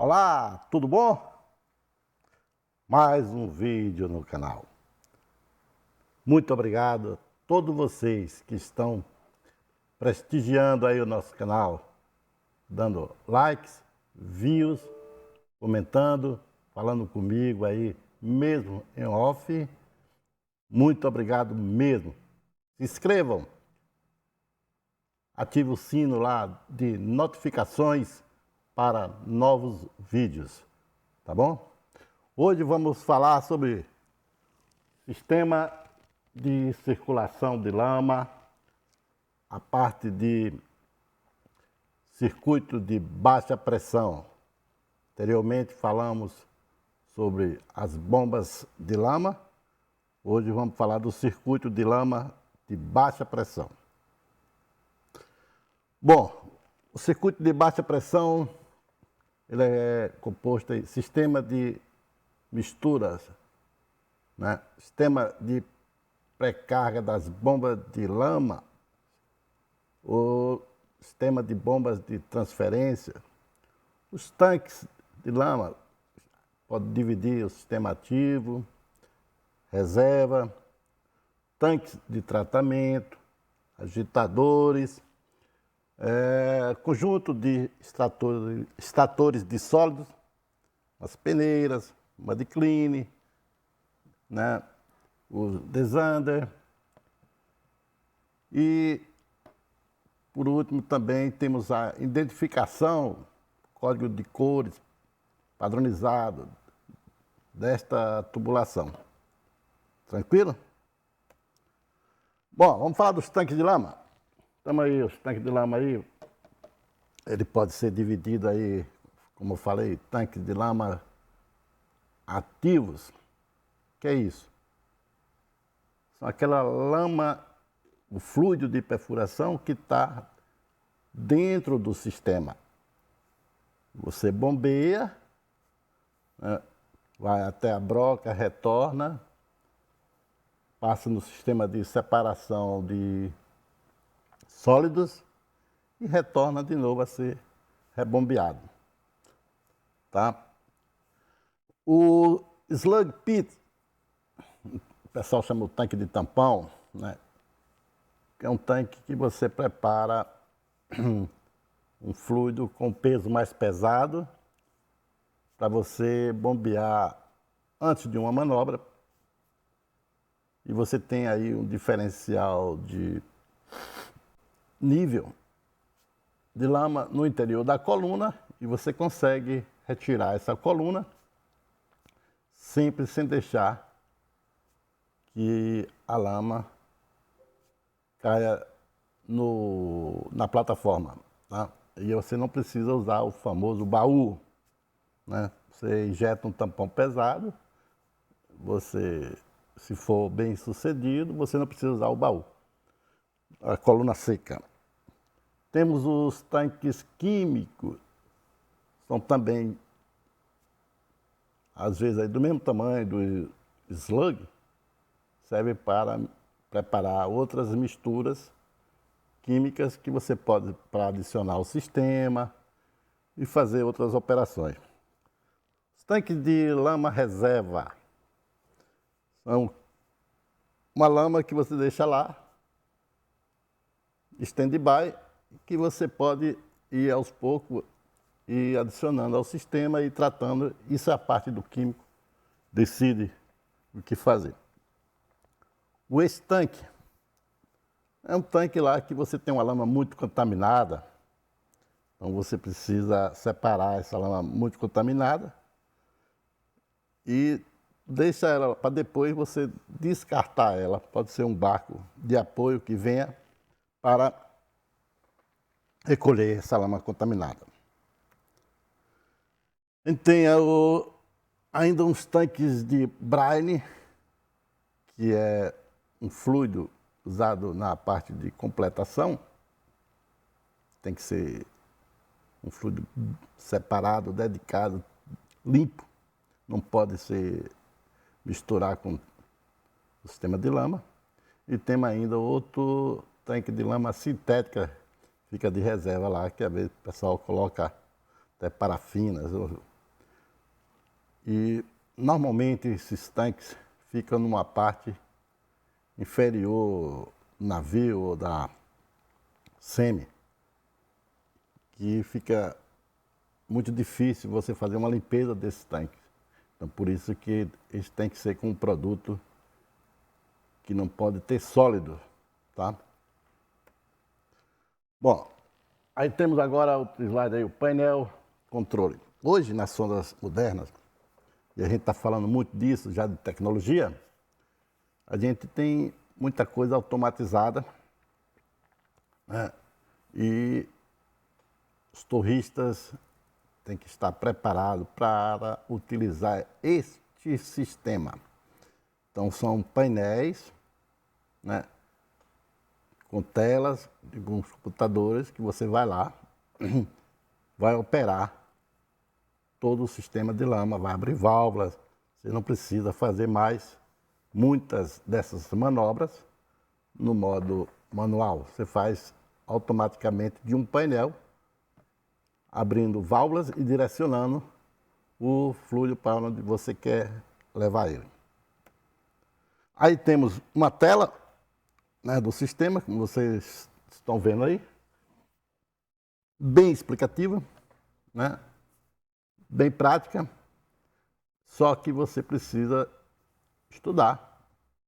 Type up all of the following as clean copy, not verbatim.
Olá, tudo bom? Mais um vídeo no canal. Muito obrigado a todos vocês que estão prestigiando aí o nosso canal, dando likes, views, comentando, falando comigo aí, mesmo em off. Muito obrigado mesmo. Se inscrevam, ative o sino lá de notificações para novos vídeos, tá bom? Hoje vamos falar sobre sistema de circulação de lama, a parte de circuito de baixa pressão. Anteriormente falamos sobre as bombas de lama, hoje vamos falar do circuito de lama de baixa pressão. Bom, o circuito de baixa pressão ele é composto de sistema de misturas, né? Sistema de pré-carga das bombas de lama, o sistema de bombas de transferência, os tanques de lama, pode dividir o sistema ativo, reserva, tanques de tratamento, agitadores, conjunto de extratores de sólidos, as peneiras, uma de clean, né? O desander. E, por último, também temos a identificação, código de cores padronizado desta tubulação. Tranquilo? Bom, vamos falar dos tanques de lama. Estamos aí, os tanques de lama aí, ele pode ser dividido aí, como eu falei, tanques de lama ativos. O que é isso? São aquela lama, o fluido de perfuração que está dentro do sistema. Você bombeia, né, vai até a broca, retorna, passa no sistema de separação de sólidos e retorna de novo a ser rebombeado. Tá? O slug pit, o pessoal chama o tanque de tampão, né? Que é um tanque que você prepara um fluido com peso mais pesado para você bombear antes de uma manobra. E você tem aí um diferencial de nível de lama no interior da coluna e você consegue retirar essa coluna sempre sem deixar que a lama caia na plataforma, tá? E você não precisa usar o famoso baú, né? Você injeta um tampão pesado, você, se for bem sucedido, você não precisa usar o baú, a coluna seca. Temos os tanques químicos, são também, às vezes, aí do mesmo tamanho do slug, serve para preparar outras misturas químicas que você pode para adicionar ao sistema e fazer outras operações. Os tanques de lama reserva são uma lama que você deixa lá, stand-by, que você pode ir aos poucos e adicionando ao sistema e tratando. Isso é a parte do químico, decide o que fazer. O ex-tanque é um tanque lá que você tem uma lama muito contaminada, então você precisa separar essa lama muito contaminada e deixa ela para depois você descartar ela. Pode ser um barco de apoio que venha para recolher essa lama contaminada. A gente tem ainda uns tanques de brine, que é um fluido usado na parte de completação. Tem que ser um fluido separado, dedicado, limpo. Não pode ser misturar com o sistema de lama. E tem ainda outro tanque de lama sintética, fica de reserva lá, que às vezes o pessoal coloca até parafinas, E normalmente esses tanques ficam numa parte inferior do navio ou da semi, que fica muito difícil você fazer uma limpeza desses tanques. Então, por isso que eles têm que ser com um produto que não pode ter sólido, tá? Bom, aí temos agora o slide aí, o painel controle. Hoje, nas sondas modernas, e a gente está falando muito disso, já de tecnologia, a gente tem muita coisa automatizada, né? E os torristas têm que estar preparados para utilizar este sistema. Então, são painéis, né, com telas de alguns computadores que você vai lá, vai operar todo o sistema de lama, vai abrir válvulas, você não precisa fazer mais muitas dessas manobras no modo manual. Você faz automaticamente de um painel, abrindo válvulas e direcionando o fluido para onde você quer levar ele. Aí temos uma tela, né, do sistema, como vocês estão vendo aí, bem explicativa, né, bem prática, só que você precisa estudar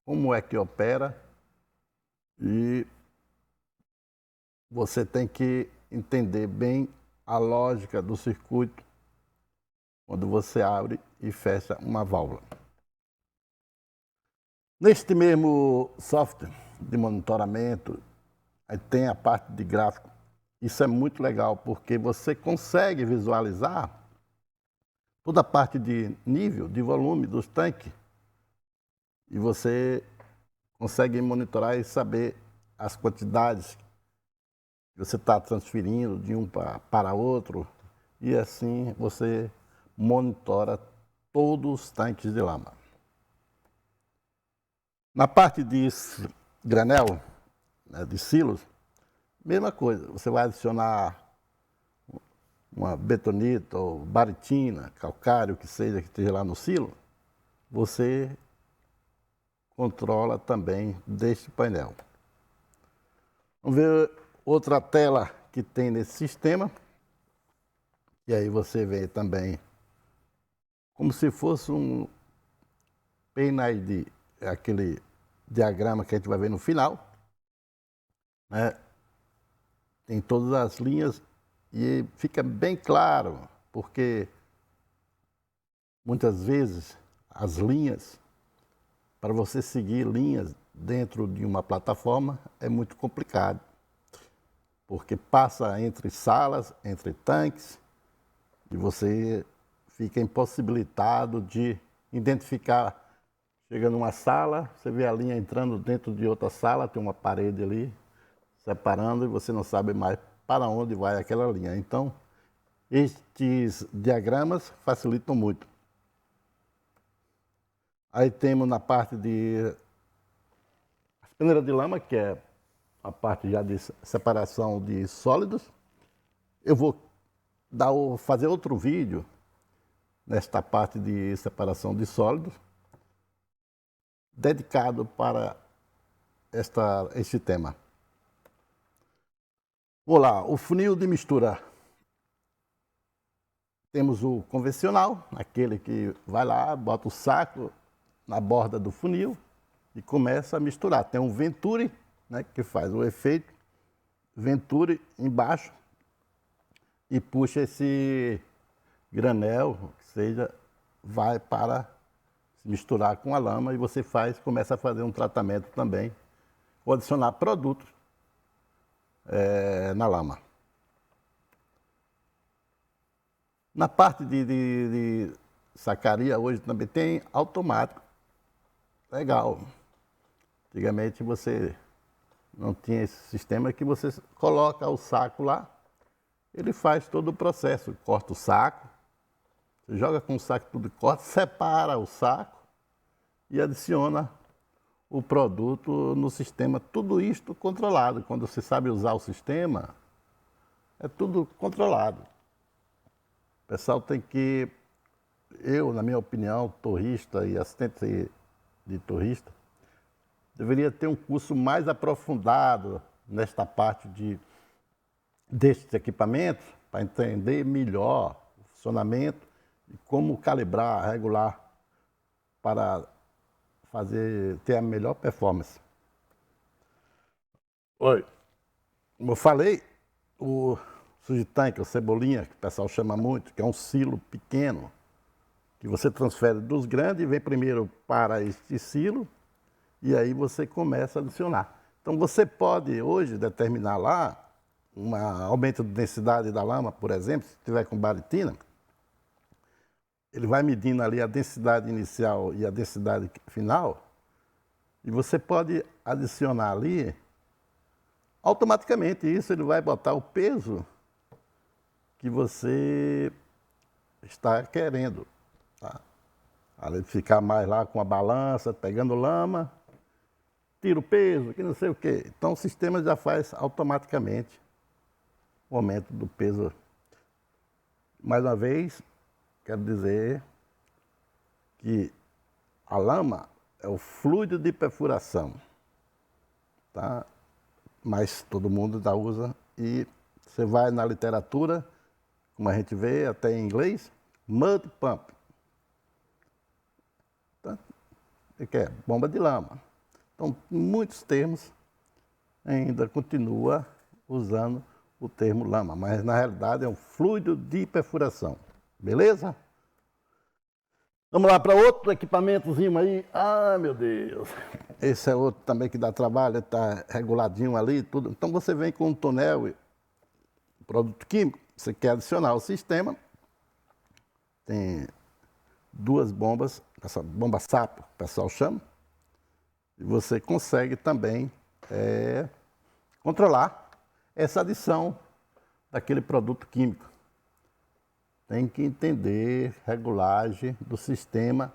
como é que opera e você tem que entender bem a lógica do circuito quando você abre e fecha uma válvula. Neste mesmo software de monitoramento, aí tem a parte de gráfico. Isso é muito legal, porque você consegue visualizar toda a parte de nível, de volume dos tanques, e você consegue monitorar e saber as quantidades que você está transferindo de um para outro, e assim você monitora todos os tanques de lama. Na parte de granel, né, de silos, mesma coisa, você vai adicionar uma betonita ou baritina, calcário, que seja que esteja lá no silo, você controla também deste painel. Vamos ver outra tela que tem nesse sistema, e aí você vê também como se fosse um PNID, aquele diagrama que a gente vai ver no final, né? Tem todas as linhas e fica bem claro, porque muitas vezes as linhas, para você seguir linhas dentro de uma plataforma, é muito complicado, porque passa entre salas, entre tanques, e você fica impossibilitado de identificar. Chega numa sala, você vê a linha entrando dentro de outra sala, tem uma parede ali separando e você não sabe mais para onde vai aquela linha. Então, estes diagramas facilitam muito. Aí temos na parte de as peneiras de lama, que é a parte já de separação de sólidos. Eu vou fazer outro vídeo nesta parte de separação de sólidos, dedicado para este tema. Vamos lá, o funil de mistura. Temos o convencional, aquele que vai lá, bota o saco na borda do funil e começa a misturar. Tem um Venturi, né, que faz o efeito Venturi embaixo e puxa esse granel, que seja, vai para se misturar com a lama e você começa a fazer um tratamento também, ou adicionar produtos na lama. Na parte de sacaria hoje também tem automático. Legal. Antigamente você não tinha esse sistema que você coloca o saco lá, ele faz todo o processo, corta o saco, você joga com o saco tudo, corta, separa o saco e adiciona o produto no sistema. Tudo isto controlado. Quando você sabe usar o sistema, é tudo controlado. O pessoal tem que eu, na minha opinião, torrista e assistente de torrista, deveria ter um curso mais aprofundado nesta parte destes equipamentos, para entender melhor o funcionamento e como calibrar, regular, para ter a melhor performance. Oi, como eu falei, o Surgitank, o Cebolinha, que o pessoal chama muito, que é um silo pequeno, que você transfere dos grandes e vem primeiro para este silo, e aí você começa a adicionar. Então você pode hoje determinar lá um aumento de densidade da lama, por exemplo, se tiver com baritina, ele vai medindo ali a densidade inicial e a densidade final, e você pode adicionar ali, automaticamente isso ele vai botar o peso que você está querendo. Tá? Além de ficar mais lá com a balança, pegando lama, tira o peso, que não sei o quê. Então o sistema já faz automaticamente o aumento do peso. Mais uma vez, quero dizer que a lama é o fluido de perfuração, tá? Mas todo mundo ainda usa e você vai na literatura, como a gente vê até em inglês, mud pump. Tá? O que é? Bomba de lama. Então, muitos termos ainda continua usando o termo lama, mas na realidade é um fluido de perfuração. Beleza? Vamos lá para outro equipamentozinho aí. Ah, meu Deus. Esse é outro também que dá trabalho, está reguladinho ali, tudo. Então você vem com um tonel, produto químico, você quer adicionar ao sistema, tem duas bombas, essa bomba sapo, o pessoal chama, e você consegue também controlar essa adição daquele produto químico. Tem que entender regulagem do sistema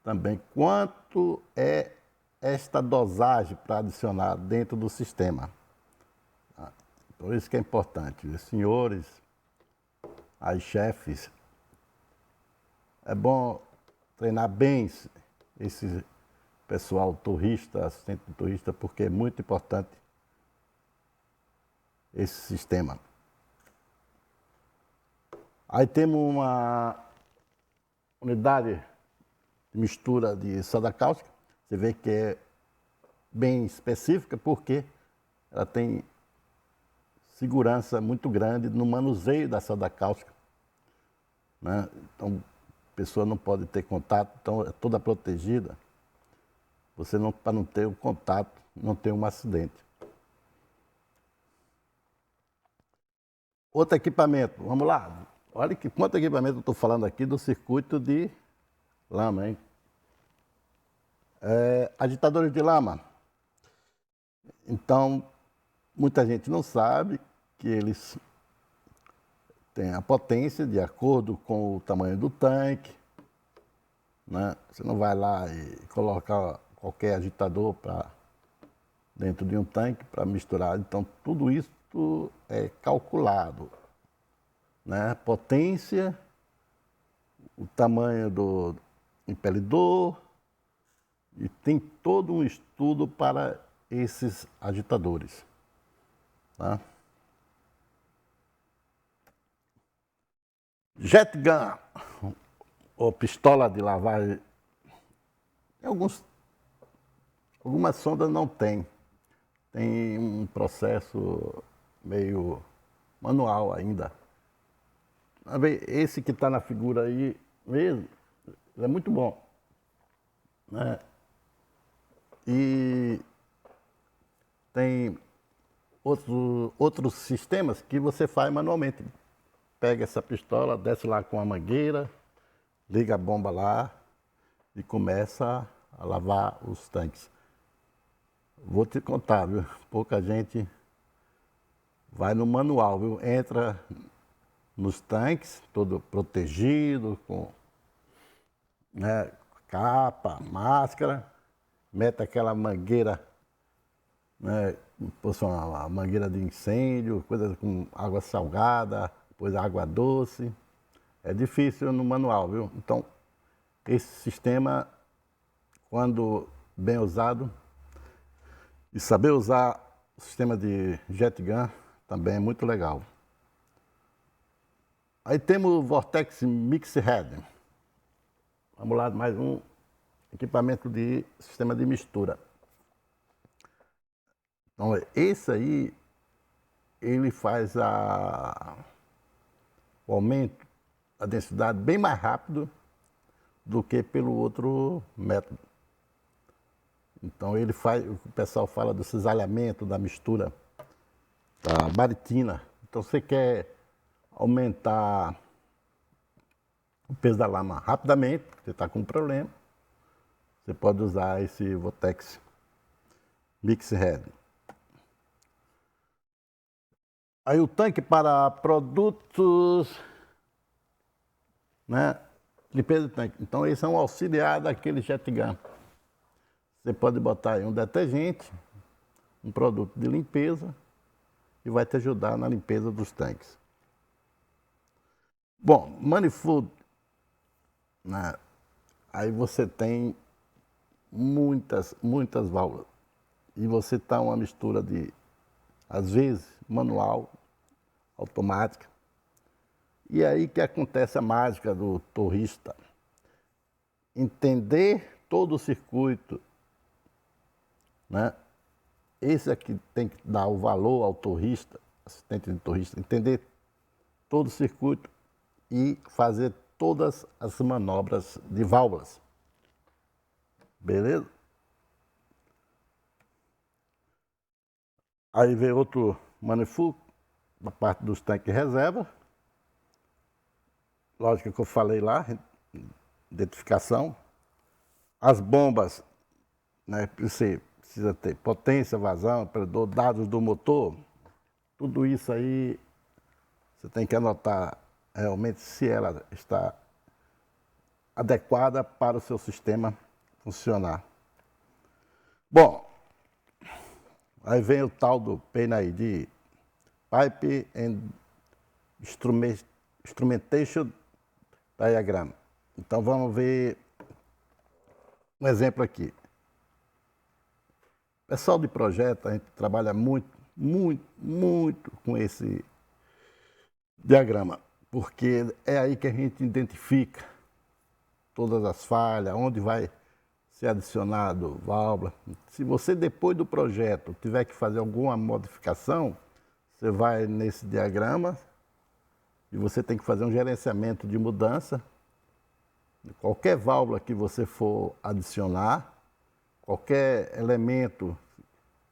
também, quanto é esta dosagem para adicionar dentro do sistema. Por isso que é importante. Os senhores, as chefes, é bom treinar bem esse pessoal torrista, assistente de torrista, porque é muito importante esse sistema. Aí temos uma unidade de mistura de soda cáustica. Você vê que é bem específica, porque ela tem segurança muito grande no manuseio da soda cáustica, né? Então, a pessoa não pode ter contato, então é toda protegida. Você não, para não ter o contato, não ter um acidente. Outro equipamento, vamos lá. Olha que quanto equipamento eu estou falando aqui do circuito de lama, hein? Agitadores de lama. Então, muita gente não sabe que eles têm a potência de acordo com o tamanho do tanque, né? Você não vai lá e colocar qualquer agitador dentro de um tanque para misturar. Então, tudo isso é calculado, né? Potência, o tamanho do impelidor, e tem todo um estudo para esses agitadores. Tá? Jet gun, ou pistola de lavagem, algumas sondas não tem. Tem um processo meio manual ainda. Esse que está na figura aí mesmo, é muito bom, né? E tem outros sistemas que você faz manualmente. Pega essa pistola, desce lá com a mangueira, liga a bomba lá e começa a lavar os tanques. Vou te contar, viu? Pouca gente vai no manual, viu? Entra nos tanques, todo protegido, com, né, capa, máscara, mete aquela mangueira, né, uma mangueira de incêndio, coisa com água salgada, depois água doce, É difícil no manual, viu? Então, esse sistema, quando bem usado, e saber usar o sistema de JetGun também é muito legal. Aí temos o Vortex Mix Head. Vamos lá, mais um equipamento de sistema de mistura. Então, esse aí, ele faz o aumento da densidade bem mais rápido do que pelo outro método. Então, ele faz, o pessoal fala do cisalhamento, da mistura da baritina. Então, você quer aumentar o peso da lama rapidamente, você está com um problema, você pode usar esse Vortex Mix Head. Aí o tanque para produtos, né, limpeza de tanque. Então esse é um auxiliar daquele JetGun. Você pode botar aí um detergente, um produto de limpeza e vai te ajudar na limpeza dos tanques. Bom, manifold, né, aí você tem muitas válvulas e você tá uma mistura de, às vezes, manual, automática. E aí que acontece a mágica do torrista. Entender todo o circuito, né? Esse aqui tem que dar o valor ao torrista, assistente de torrista, entender todo o circuito e fazer todas as manobras de válvulas. Beleza? Aí vem outro manifold, da parte dos tanques reserva. Lógico que eu falei lá, identificação. As bombas, né, você precisa ter potência, vazão, operador, dados do motor. Tudo isso aí você tem que anotar realmente se ela está adequada para o seu sistema funcionar. Bom, aí vem o tal do PNID, Pipe and Instrumentation Diagram. Então vamos ver um exemplo aqui. Pessoal de projeto, a gente trabalha muito com esse diagrama, porque é aí que a gente identifica todas as falhas, onde vai ser adicionado válvula. Se você depois do projeto tiver que fazer alguma modificação, você vai nesse diagrama e você tem que fazer um gerenciamento de mudança. Qualquer válvula que você for adicionar, qualquer elemento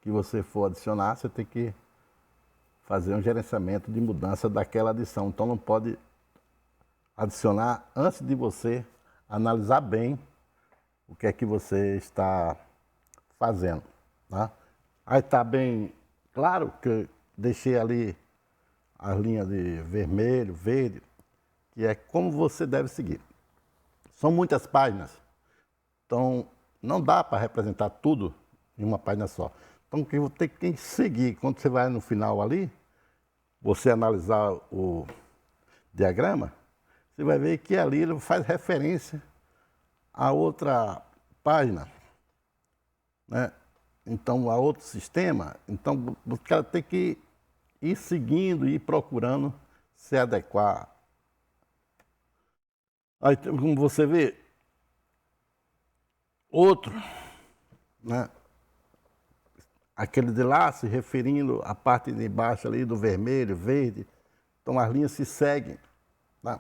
que você for adicionar, você tem que fazer um gerenciamento de mudança daquela adição. Então não pode adicionar antes de você analisar bem o que é que você está fazendo. Tá? Aí está bem claro que eu deixei ali as linhas de vermelho, verde, que é como você deve seguir. São muitas páginas, então não dá para representar tudo em uma página só. Então, o que você tem que seguir, quando você vai no final ali, você analisar o diagrama, você vai ver que ali ele faz referência a outra página, né? Então, a outro sistema. Então, o cara tem que ir seguindo e ir procurando se adequar. Aí, como você vê, outro, né? Aquele de lá se referindo à parte de baixo ali do vermelho, verde. Então as linhas se seguem. Tá?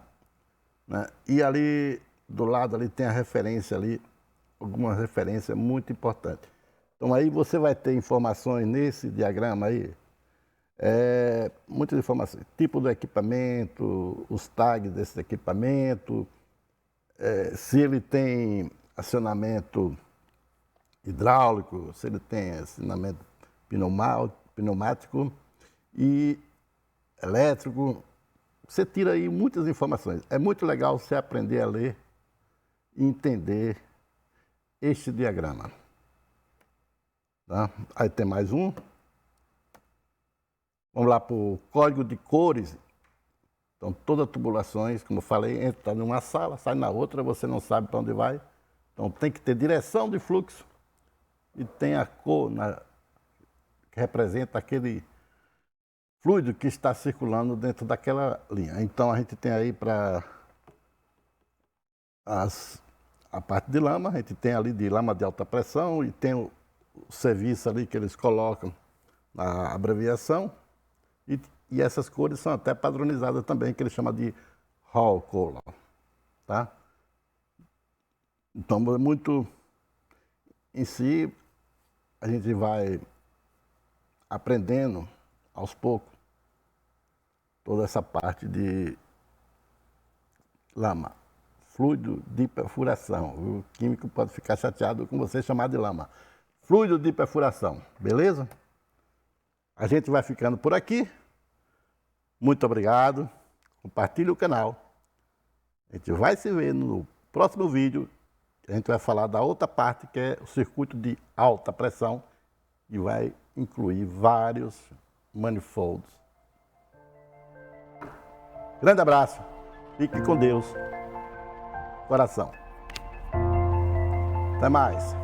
Né? E ali do lado ali tem a referência ali, algumas referências muito importantes. Então aí você vai ter informações nesse diagrama aí, muitas informações, tipo do equipamento, os tags desse equipamento, se ele tem acionamento hidráulico, se ele tem acionamento pneumático e elétrico. Você tira aí muitas informações. É muito legal você aprender a ler e entender este diagrama. Tá? Aí tem mais um. Vamos lá para o código de cores. Então, todas as tubulações, como eu falei, entra numa sala, sai na outra, você não sabe para onde vai. Então, tem que ter direção de fluxo e tem a cor que representa aquele fluido que está circulando dentro daquela linha. Então, a gente tem aí para a parte de lama, a gente tem ali de lama de alta pressão e tem o serviço ali que eles colocam na abreviação. E essas cores são até padronizadas também, que eles chamam de Hall Color, tá? Então, muito em si, a gente vai aprendendo aos poucos toda essa parte de lama, fluido de perfuração. O químico pode ficar chateado com você chamar de lama. Fluido de perfuração, beleza? A gente vai ficando por aqui. Muito obrigado. Compartilhe o canal. A gente vai se ver no próximo vídeo. A gente vai falar da outra parte, que é o circuito de alta pressão, e vai incluir vários manifolds. Grande abraço. Fique com Deus. Coração. Até mais.